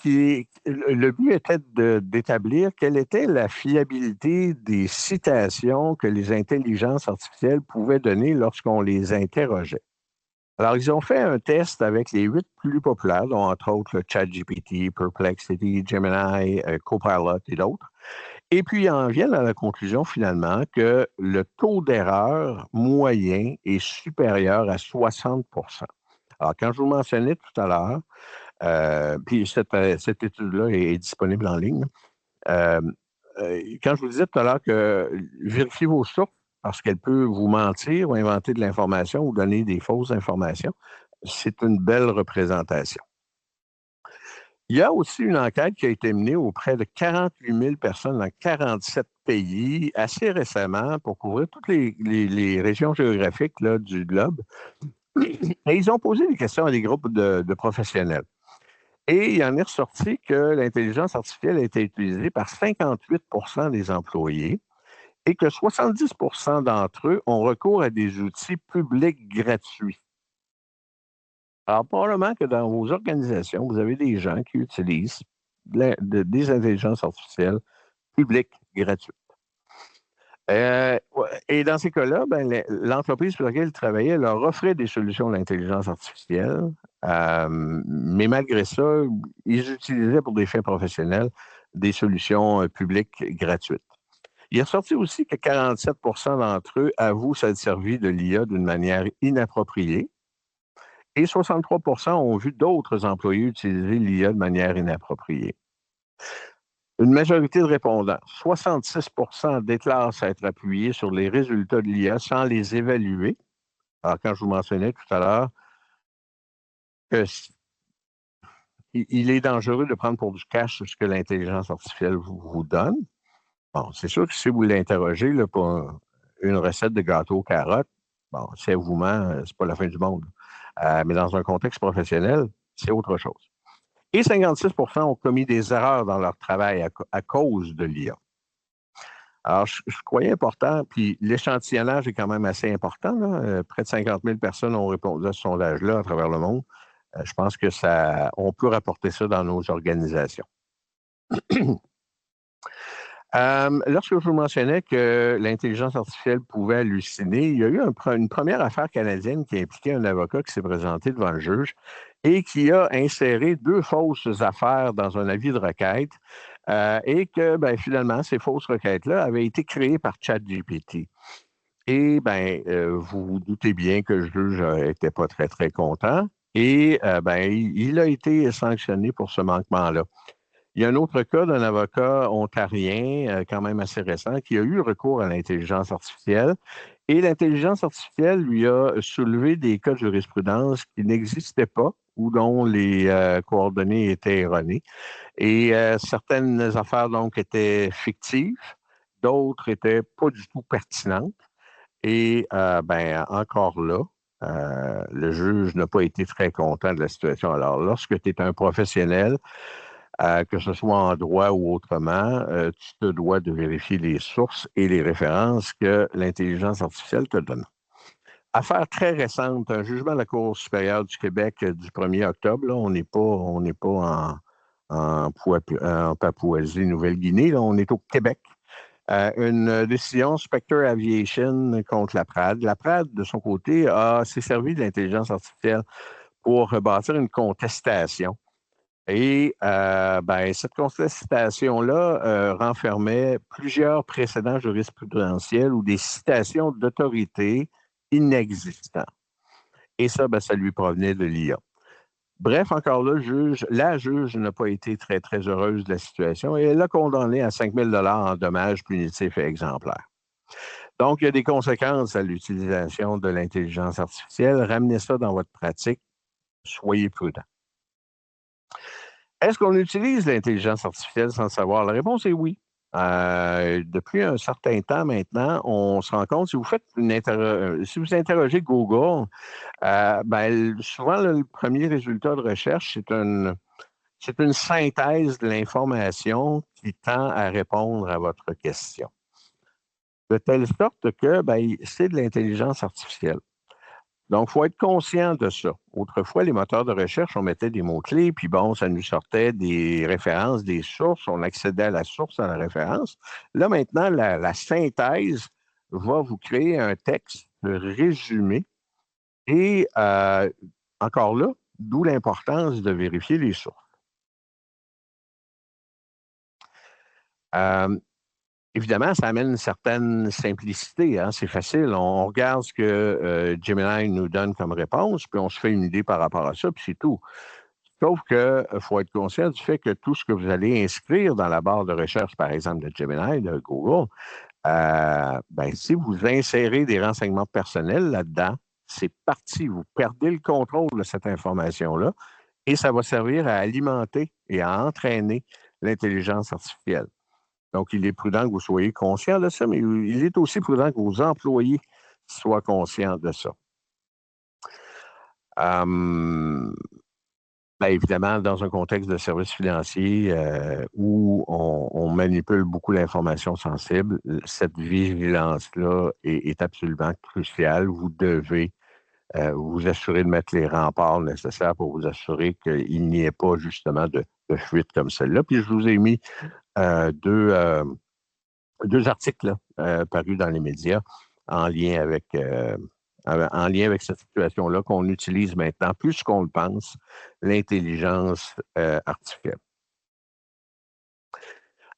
le but était d'établir quelle était la fiabilité des citations que les intelligences artificielles pouvaient donner lorsqu'on les interrogeait. Alors, ils ont fait un test avec les 8 plus populaires, dont entre autres le ChatGPT, Perplexity, Gemini, Copilot et d'autres. Et puis, ils en viennent à la conclusion finalement que le taux d'erreur moyen est supérieur à 60. Alors, quand je vous mentionnais tout à l'heure, puis cette étude-là est disponible en ligne, euh, quand je vous disais tout à l'heure que vérifiez vos sources parce qu'elle peut vous mentir ou inventer de l'information ou donner des fausses informations, c'est une belle représentation. Il y a aussi une enquête qui a été menée auprès de 48 000 personnes dans 47 pays assez récemment pour couvrir toutes les régions géographiques là, du globe. Et ils ont posé des questions à des groupes de professionnels. Et il en est ressorti que l'intelligence artificielle a été utilisée par 58 des employés et que 70 d'entre eux ont recours à des outils publics gratuits. Alors, probablement que dans vos organisations, vous avez des gens qui utilisent des intelligences artificielles publiques gratuites. Ouais, et dans ces cas-là, ben, l'entreprise pour laquelle ils travaillaient leur offrait des solutions d'intelligence artificielle, mais malgré ça, ils utilisaient pour des fins professionnels des solutions publiques gratuites. Il est ressorti aussi que 47 d'entre eux avouent s'être servi de l'IA d'une manière inappropriée et 63 ont vu d'autres employés utiliser l'IA de manière inappropriée. Une majorité de répondants, 66 déclarent s'être appuyés sur les résultats de l'IA sans les évaluer. Alors, quand je vous mentionnais tout à l'heure qu'il est dangereux de prendre pour du cash ce que l'intelligence artificielle vous donne. Bon, c'est sûr que si vous l'interrogez là, pour une recette de gâteau aux carottes, bon, si elle vous ment, c'est pas la fin du monde. Mais dans un contexte professionnel, c'est autre chose. Et 56 ont commis des erreurs dans leur travail à cause de l'IA. Alors, je croyais important, puis l'échantillonnage est quand même assez important. Là. Près de 50 000 personnes ont répondu à ce sondage-là à travers le monde. Je pense que on peut rapporter ça dans nos organisations. Lorsque je vous mentionnais que l'intelligence artificielle pouvait halluciner, il y a eu une première affaire canadienne qui a impliqué un avocat qui s'est présenté devant le juge et qui a inséré 2 fausses affaires dans un avis de requête et que ben, finalement, ces fausses requêtes-là avaient été créées par ChatGPT. Et ben, vous vous doutez bien que le juge n'était pas très, très content et ben, il a été sanctionné pour ce manquement-là. Il y a un autre cas d'un avocat ontarien, quand même assez récent, qui a eu recours à l'intelligence artificielle. Et l'intelligence artificielle lui a soulevé des cas de jurisprudence qui n'existaient pas ou dont les coordonnées étaient erronées. Et certaines affaires, donc, étaient fictives, d'autres étaient pas du tout pertinentes. Et ben, encore là, le juge n'a pas été très content de la situation. Alors, lorsque tu es un professionnel, que ce soit en droit ou autrement, tu te dois de vérifier les sources et les références que l'intelligence artificielle te donne. Affaire très récente, un jugement de la Cour supérieure du Québec du 1er octobre. Là, on n'est pas en Papouasie-Nouvelle-Guinée, là, on est au Québec. Une décision Spectre Aviation contre la PRAD. La PRAD, de son côté, s'est servi de l'intelligence artificielle pour bâtir une contestation. Et ben, cette contestation-là renfermait plusieurs précédents jurisprudentiels ou des citations d'autorités inexistantes. Et ça, ben, ça lui provenait de l'IA. Bref, encore là, la juge n'a pas été très, très heureuse de la situation et elle l'a condamné à 5 000 en dommages punitifs et exemplaires. Donc, il y a des conséquences à l'utilisation de l'intelligence artificielle. Ramenez ça dans votre pratique. Soyez prudent. Est-ce qu'on utilise l'intelligence artificielle sans le savoir? La réponse est oui. Depuis un certain temps maintenant, on se rend compte, si vous interrogez Google, ben, souvent le premier résultat de recherche, c'est une synthèse de l'information qui tend à répondre à votre question. De telle sorte que ben, c'est de l'intelligence artificielle. Donc, il faut être conscient de ça. Autrefois, les moteurs de recherche, on mettait des mots-clés, puis bon, ça nous sortait des références, des sources, on accédait à la source, à la référence. Là, maintenant, la synthèse va vous créer un texte résumé et encore là, d'où l'importance de vérifier les sources. Euh, Évidemment, ça amène une certaine simplicité, hein, c'est facile. On regarde ce que Gemini nous donne comme réponse, puis on se fait une idée par rapport à ça, puis c'est tout. Sauf que faut être conscient du fait que tout ce que vous allez inscrire dans la barre de recherche, par exemple, de Gemini, de Google, ben, si vous insérez des renseignements personnels là-dedans, c'est parti. Vous perdez le contrôle de cette information-là et ça va servir à alimenter et à entraîner l'intelligence artificielle. Donc, il est prudent que vous soyez conscient de ça, mais il est aussi prudent que vos employés soient conscients de ça. Hum, ben, évidemment, dans un contexte de services financiers où on manipule beaucoup l'information sensible, cette vigilance-là est absolument cruciale. Vous devez vous assurer de mettre les remparts nécessaires pour vous assurer qu'il n'y ait pas justement de fuite comme celle-là. Puis je vous ai mis euh, deux, euh, deux articles là, parus dans les médias en lien avec, en lien avec cette situation-là qu'on utilise maintenant plus qu'on le pense, l'intelligence artificielle.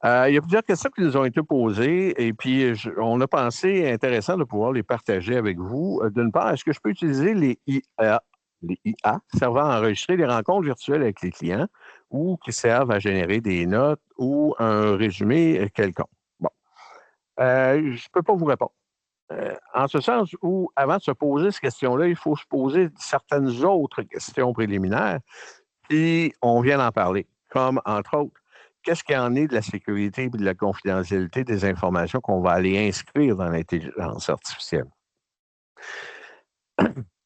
Il y a plusieurs questions qui nous ont été posées et puis on a pensé intéressant de pouvoir les partager avec vous. D'une part, est-ce que je peux utiliser les IA servant à enregistrer des rencontres virtuelles avec les clients ou qui servent à générer des notes ou un résumé quelconque? Bon, je ne peux pas vous répondre. En ce sens où, avant de se poser cette question-là, il faut se poser certaines autres questions préliminaires, puis on vient d'en parler, comme entre autres, qu'est-ce qu'il en est de la sécurité et de la confidentialité des informations qu'on va aller inscrire dans l'intelligence artificielle?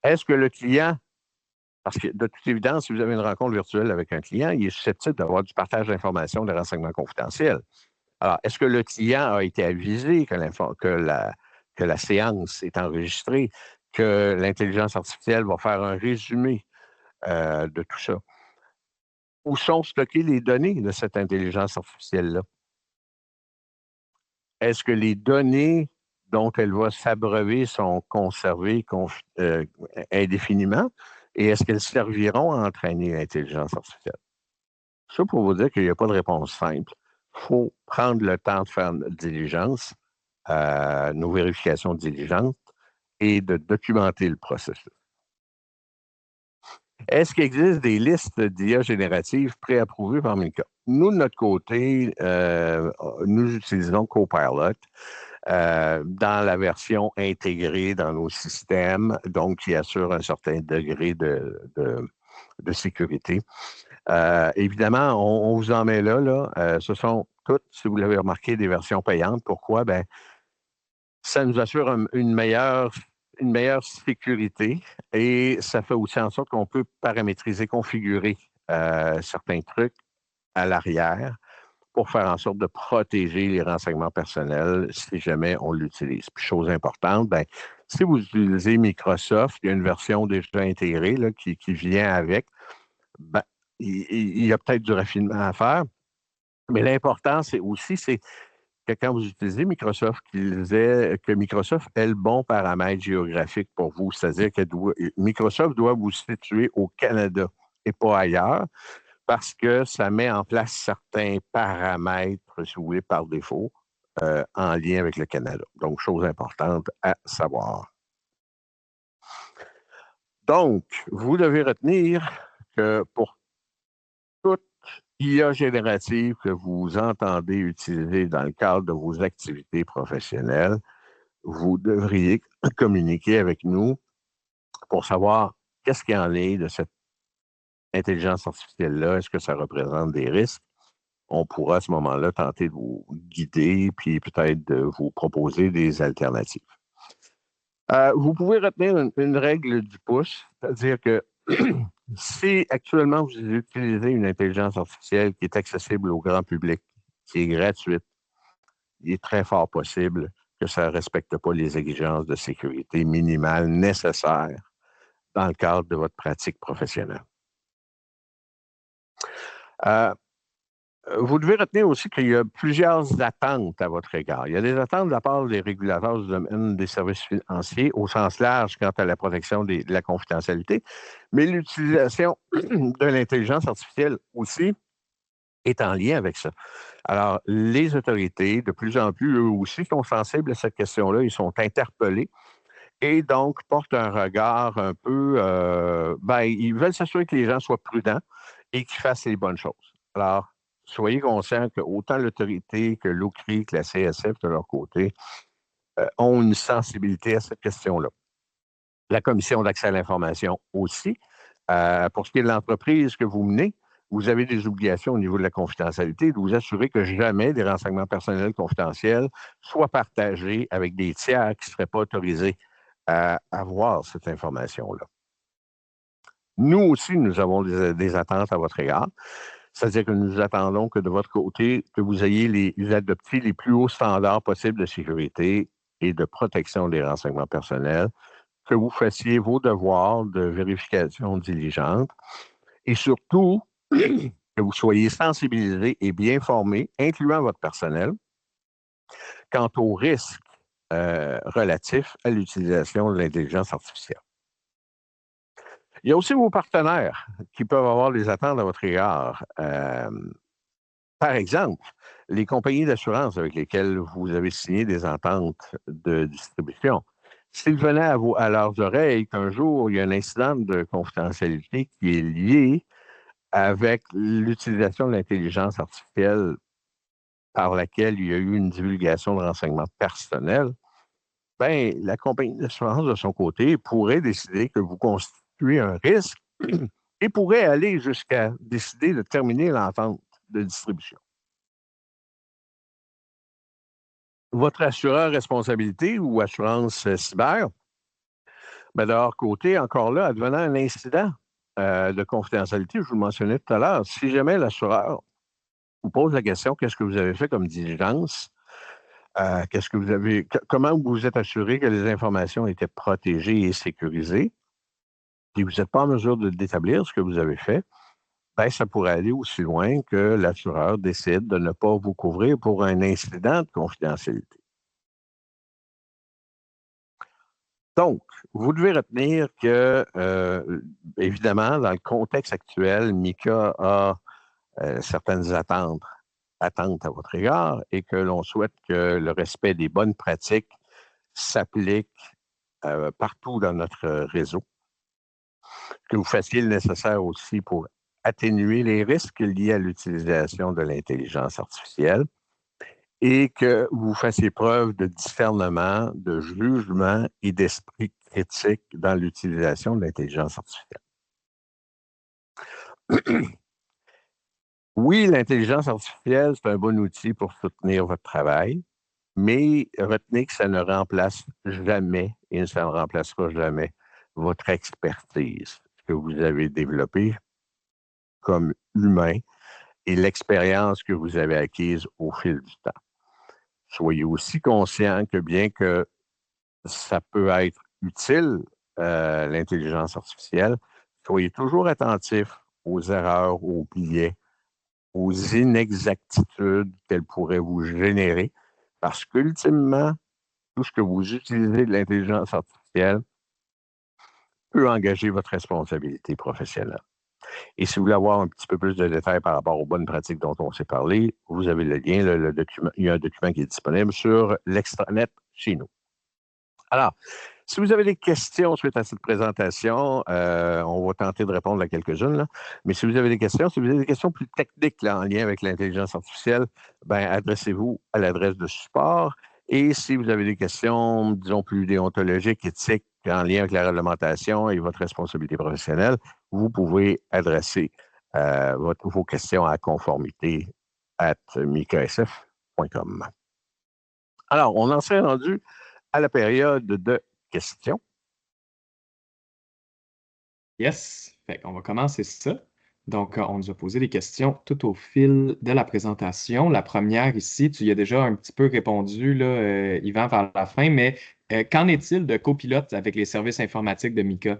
Est-ce que le client, parce que de toute évidence, si vous avez une rencontre virtuelle avec un client, il est susceptible d'avoir du partage d'informations, des renseignements confidentiels. Alors, est-ce que le client a été avisé que la séance est enregistrée, que l'intelligence artificielle va faire un résumé de tout ça? Où sont stockées les données de cette intelligence artificielle-là? Est-ce que les données dont elle va s'abreuver sont conservées indéfiniment? Et est-ce qu'elles serviront à entraîner l'intelligence artificielle? Ça, pour vous dire qu'il n'y a pas de réponse simple. Il faut prendre le temps de faire notre diligence, nos vérifications diligentes et de documenter le processus. Est-ce qu'il existe des listes d'IA génératives préapprouvées par Mika? Nous, de notre côté, nous utilisons Copilot dans la version intégrée dans nos systèmes, donc qui assure un certain degré de sécurité. Évidemment, on vous en met là. Ce sont toutes, si vous l'avez remarqué, des versions payantes. Pourquoi? Ben, ça nous assure une meilleure sécurité et ça fait aussi en sorte qu'on peut paramétriser, configurer certains trucs à l'arrière pour faire en sorte de protéger les renseignements personnels si jamais on l'utilise. Puis chose importante, ben, si vous utilisez Microsoft, il y a une version déjà intégrée là, qui vient avec, ben, il y a peut-être du raffinement à faire, mais l'important, c'est que quand vous utilisez Microsoft, que Microsoft ait le bon paramètre géographique pour vous, c'est-à-dire que Microsoft doit vous situer au Canada et pas ailleurs, parce que ça met en place certains paramètres, si vous voulez, par défaut, en lien avec le Canada. Donc, chose importante à savoir. Donc, vous devez retenir que pour toute IA générative que vous entendez utiliser dans le cadre de vos activités professionnelles, vous devriez communiquer avec nous pour savoir qu'est-ce qu'il y en est de cette intelligence artificielle-là. Est-ce que ça représente des risques? On pourra à ce moment-là tenter de vous guider puis peut-être de vous proposer des alternatives. Vous pouvez retenir une règle du pouce, c'est-à-dire que si actuellement vous utilisez une intelligence artificielle qui est accessible au grand public, qui est gratuite, il est très fort possible que ça ne respecte pas les exigences de sécurité minimales nécessaires dans le cadre de votre pratique professionnelle. Euh, Vous devez retenir aussi qu'il y a plusieurs attentes à votre égard. Il y a des attentes de la part des régulateurs du domaine des services financiers au sens large quant à la protection de la confidentialité, mais l'utilisation de l'intelligence artificielle aussi est en lien avec ça. Alors, les autorités, de plus en plus, eux aussi, sont sensibles à cette question-là. Ils sont interpellés et donc portent un regard un peu... ils veulent s'assurer que les gens soient prudents et qu'ils fassent les bonnes choses. Alors, soyez conscients que autant l'autorité que l'OCRI, que la CSF, de leur côté, ont une sensibilité à cette question-là. La Commission d'accès à l'information aussi, Pour ce qui est de l'entreprise que vous menez, vous avez des obligations au niveau de la confidentialité de vous assurer que jamais des renseignements personnels confidentiels soient partagés avec des tiers qui ne seraient pas autorisés à avoir cette information-là. Nous aussi, nous avons des attentes à votre égard. C'est-à-dire que nous attendons que de votre côté, que vous ayez adopté les plus hauts standards possibles de sécurité et de protection des renseignements personnels, que vous fassiez vos devoirs de vérification diligente et surtout que vous soyez sensibilisés et bien formés, incluant votre personnel, quant aux risques relatifs à l'utilisation de l'intelligence artificielle. Il y a aussi vos partenaires qui peuvent avoir des attentes à votre égard. Par exemple, les compagnies d'assurance avec lesquelles vous avez signé des ententes de distribution. S'il venait à leurs oreilles qu'un jour, il y a un incident de confidentialité qui est lié avec l'utilisation de l'intelligence artificielle par laquelle il y a eu une divulgation de renseignements personnels, ben, la compagnie d'assurance, de son côté, pourrait décider que vous constituez un risque et pourrait aller jusqu'à décider de terminer l'entente de distribution. Votre assureur responsabilité ou assurance cyber, ben, de leur côté, encore là, advenant un incident de confidentialité, je vous le mentionnais tout à l'heure, si jamais l'assureur vous pose la question, qu'est-ce que vous avez fait comme diligence? Comment vous vous êtes assuré que les informations étaient protégées et sécurisées? Et vous n'êtes pas en mesure d'établir ce que vous avez fait, ben, ça pourrait aller aussi loin que l'assureur décide de ne pas vous couvrir pour un incident de confidentialité. Donc, vous devez retenir que, évidemment, dans le contexte actuel, MICA a certaines attentes à votre égard et que l'on souhaite que le respect des bonnes pratiques s'applique partout dans notre réseau, que vous fassiez le nécessaire aussi pour atténuer les risques liés à l'utilisation de l'intelligence artificielle et que vous fassiez preuve de discernement, de jugement et d'esprit critique dans l'utilisation de l'intelligence artificielle. Oui, l'intelligence artificielle, c'est un bon outil pour soutenir votre travail, mais retenez que ça ne remplace jamais et ça ne remplacera jamais votre expertise que vous avez développée comme humain et l'expérience que vous avez acquise au fil du temps. Soyez aussi conscient que bien que ça peut être utile, l'intelligence artificielle, soyez toujours attentif aux erreurs, aux biais, aux inexactitudes qu'elle pourrait vous générer, parce qu'ultimement, tout ce que vous utilisez de l'intelligence artificielle peut engager votre responsabilité professionnelle. Et si vous voulez avoir un petit peu plus de détails par rapport aux bonnes pratiques dont on s'est parlé, vous avez le lien, le document, il y a un document qui est disponible sur l'extranet chez nous. Alors, si vous avez des questions suite à cette présentation, on va tenter de répondre à quelques-unes, là. Mais si vous avez des questions, si vous avez des questions plus techniques là, en lien avec l'intelligence artificielle, ben, adressez-vous à l'adresse de support. Et si vous avez des questions, disons, plus déontologiques, éthiques, en lien avec la réglementation et votre responsabilité professionnelle, vous pouvez adresser vos questions à conformité@micasf.com. Alors, on en s'est rendu à la période de questions. Yes. Fait qu'on va commencer ça. Donc, on nous a posé des questions tout au fil de la présentation. La première ici, tu y as déjà un petit peu répondu, là, Yvan, vers la fin, mais qu'en est-il de copilote avec les services informatiques de Mika?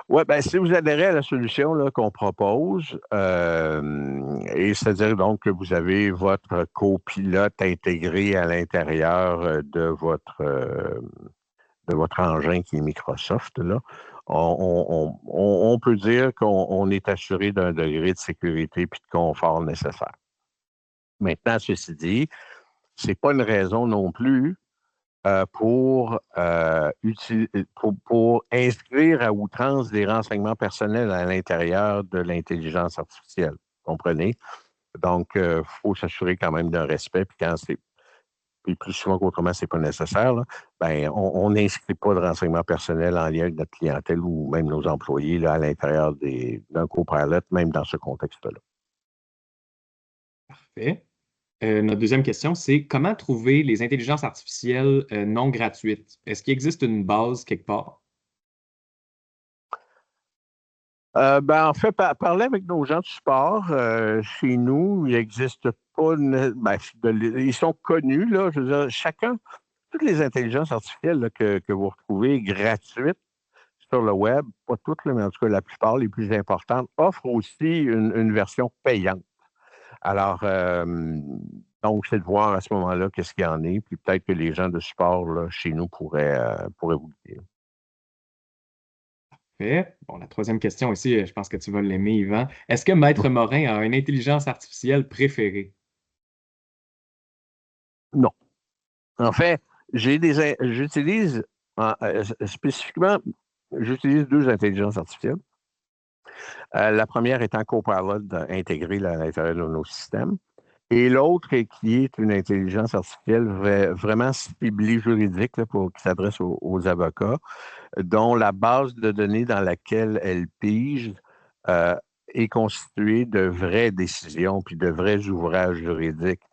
Oui, ben, si vous adhérez à la solution là, qu'on propose, et c'est-à-dire donc que vous avez votre copilote intégré à l'intérieur de votre engin qui est Microsoft, là, on peut dire qu'on est assuré d'un degré de sécurité et de confort nécessaire. Maintenant, ceci dit, ce n'est pas une raison non plus pour inscrire à outrance des renseignements personnels à l'intérieur de l'intelligence artificielle. Comprenez? Donc, il faut s'assurer quand même d'un respect. Puis quand puis plus souvent qu'autrement, c'est pas nécessaire, là, ben, on n'inscrit pas de renseignements personnels en lien avec notre clientèle ou même nos employés là, à l'intérieur d'un Copilot, même dans ce contexte-là. Parfait. Notre deuxième question, c'est comment trouver les intelligences artificielles non gratuites? Est-ce qu'il existe une base quelque part? Ben, en fait, parler avec nos gens de support, chez nous, il n'existe pas, ben, ils sont connus, là, je veux dire, chacun, toutes les intelligences artificielles là, que vous retrouvez gratuites sur le web, pas toutes, là, mais en tout cas la plupart, les plus importantes, offrent aussi une version payante. Alors, donc, c'est de voir à ce moment-là qu'est-ce qu'il y en est, puis peut-être que les gens de support là, chez nous pourraient vous le dire. Parfait. Bon, la troisième question ici, je pense que tu vas l'aimer, Yvan. Est-ce que Maître Morin a une intelligence artificielle préférée? Non. En fait, j'utilise spécifiquement, j'utilise deux intelligences artificielles. La première étant Copilot intégré là, à l'intérieur de nos systèmes. Et l'autre, qui est une intelligence artificielle vraiment ciblée juridique là, qui s'adresse aux avocats, dont la base de données dans laquelle elle pige euh, est constituée de vraies décisions puis de vrais ouvrages juridiques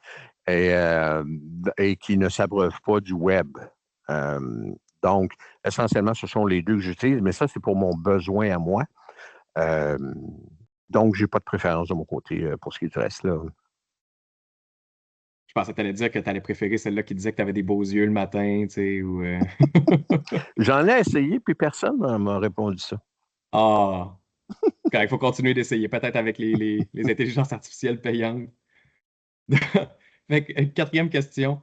et qui ne s'abreuvent pas du web. Euh, donc, essentiellement, ce sont les deux que j'utilise, mais ça, c'est pour mon besoin à moi. Euh, donc, j'ai pas de préférence de mon côté pour ce qui est du reste là. Je pensais que tu allais dire que tu allais préférer celle-là qui disait que tu avais des beaux yeux le matin, tu sais, ou... J'en ai essayé, puis personne m'a répondu ça. Ah, il faut continuer d'essayer, peut-être avec les intelligences artificielles payantes. Fait que, quatrième question.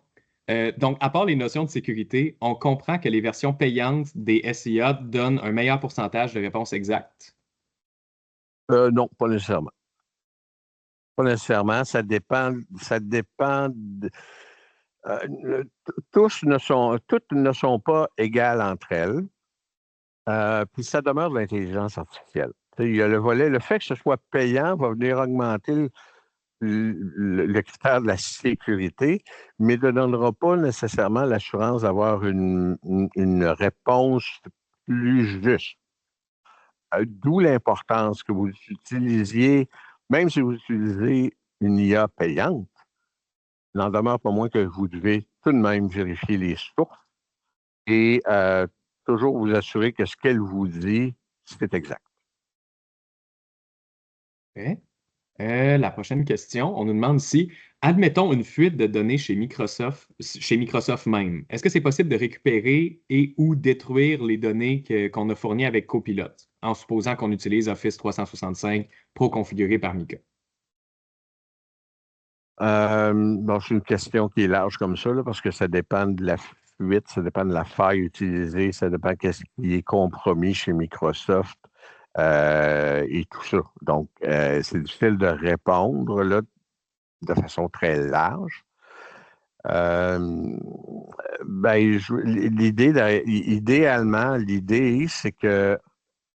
Donc, à part les notions de sécurité, on comprend que les versions payantes des SIA donnent un meilleur pourcentage de réponses exactes. Non, pas nécessairement. Pas nécessairement. Toutes ne sont pas égales entre elles. Puis ça demeure de l'intelligence artificielle. Tu sais, il y a le fait que ce soit payant va venir augmenter le critère de la sécurité, mais ne donnera pas nécessairement l'assurance d'avoir une réponse plus juste. D'où l'importance que vous utilisiez, même si vous utilisez une IA payante, il n'en demeure pas moins que vous devez tout de même vérifier les sources et toujours vous assurer que ce qu'elle vous dit, c'est exact. Ok. La prochaine question, on nous demande si, admettons une fuite de données chez Microsoft même, est-ce que c'est possible de récupérer et ou détruire les données qu'on a fournies avec Copilot, en supposant qu'on utilise Office 365 Pro configuré par Mika? Bon, c'est une question qui est large comme ça, là, parce que ça dépend de la fuite, ça dépend de la faille utilisée, ça dépend qu'est-ce qui est compromis chez Microsoft et tout ça. Donc, c'est difficile de répondre là, de façon très large. Euh, idéalement, l'idée, c'est que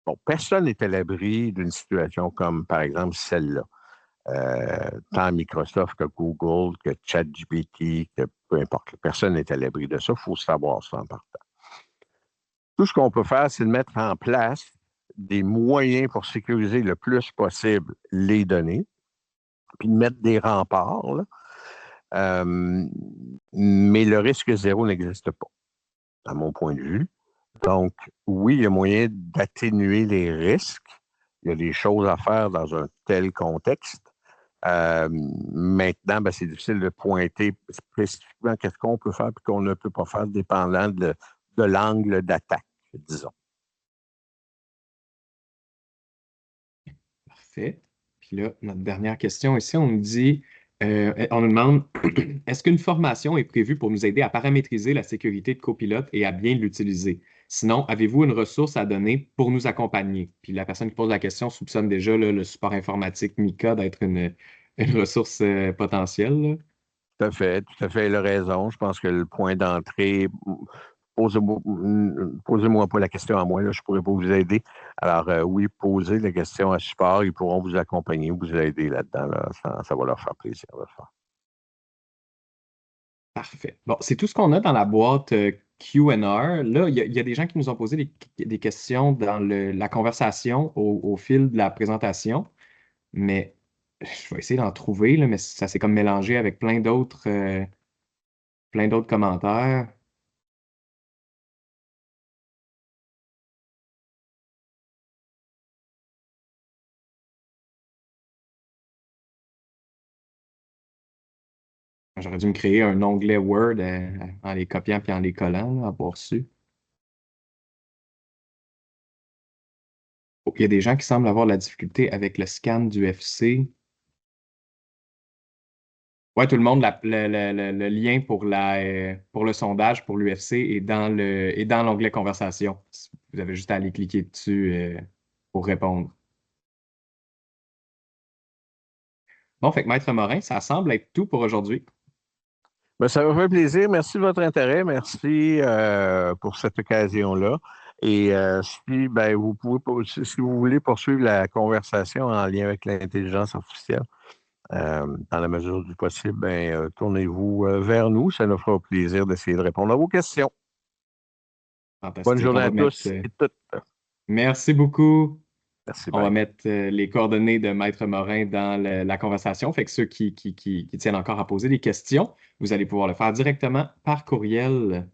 bon, personne n'est à l'abri d'une situation comme, par exemple, celle-là. Tant Microsoft que Google, que ChatGPT, que peu importe, personne n'est à l'abri de ça. Il faut savoir ça en partant. Tout ce qu'on peut faire, c'est de mettre en place des moyens pour sécuriser le plus possible les données, puis de mettre des remparts, là. Euh, mais le risque zéro n'existe pas, à mon point de vue. Donc, oui, il y a moyen d'atténuer les risques. Il y a des choses à faire dans un tel contexte. Maintenant, ben, c'est difficile de pointer spécifiquement qu'est-ce qu'on peut faire et qu'on ne peut pas faire dépendant de l'angle d'attaque, disons. Parfait. Puis là, notre dernière question ici, on nous dit, on nous demande, est-ce qu'une formation est prévue pour nous aider à paramétriser la sécurité de Copilot et à bien l'utiliser? Sinon, avez-vous une ressource à donner pour nous accompagner? Puis la personne qui pose la question soupçonne déjà là, le support informatique Mika d'être une ressource potentielle, là. Tout à fait, elle a raison. Je pense que le point d'entrée, posez-moi, posez-moi pas la question à moi, là, je ne pourrais pas vous aider. Alors, oui, posez la question à support, ils pourront vous accompagner, vous aider là-dedans. Là. Ça va leur faire plaisir de le faire. Parfait. Bon, c'est tout ce qu'on a dans la boîte Q&R. Là, il y a des gens qui nous ont posé des questions dans la conversation au fil de la présentation, mais je vais essayer d'en trouver, là, mais ça s'est comme mélangé avec plein d'autres commentaires. J'aurais dû me créer un onglet Word en les copiant puis en les collant, là, avoir su. Oh, il y a des gens qui semblent avoir de la difficulté avec le scan du FC. Ouais, tout le monde, le lien pour le sondage pour l'UFC est dans l'onglet conversation. Vous avez juste à aller cliquer dessus pour répondre. Bon, fait que Maître Morin, ça semble être tout pour aujourd'hui. Ben, ça m'a fait plaisir. Merci de votre intérêt. Merci pour cette occasion-là. Et si ben, vous pouvez, si vous voulez poursuivre la conversation en lien avec l'intelligence artificielle, dans la mesure du possible, ben, tournez-vous vers nous. Ça nous fera plaisir d'essayer de répondre à vos questions. Bonne Fantastique. On journée va à mettre. tous et toutes. Merci beaucoup. Merci, On va bye. mettre les coordonnées de Maître Morin dans la conversation. Fait que ceux qui tiennent encore à poser des questions, vous allez pouvoir le faire directement par courriel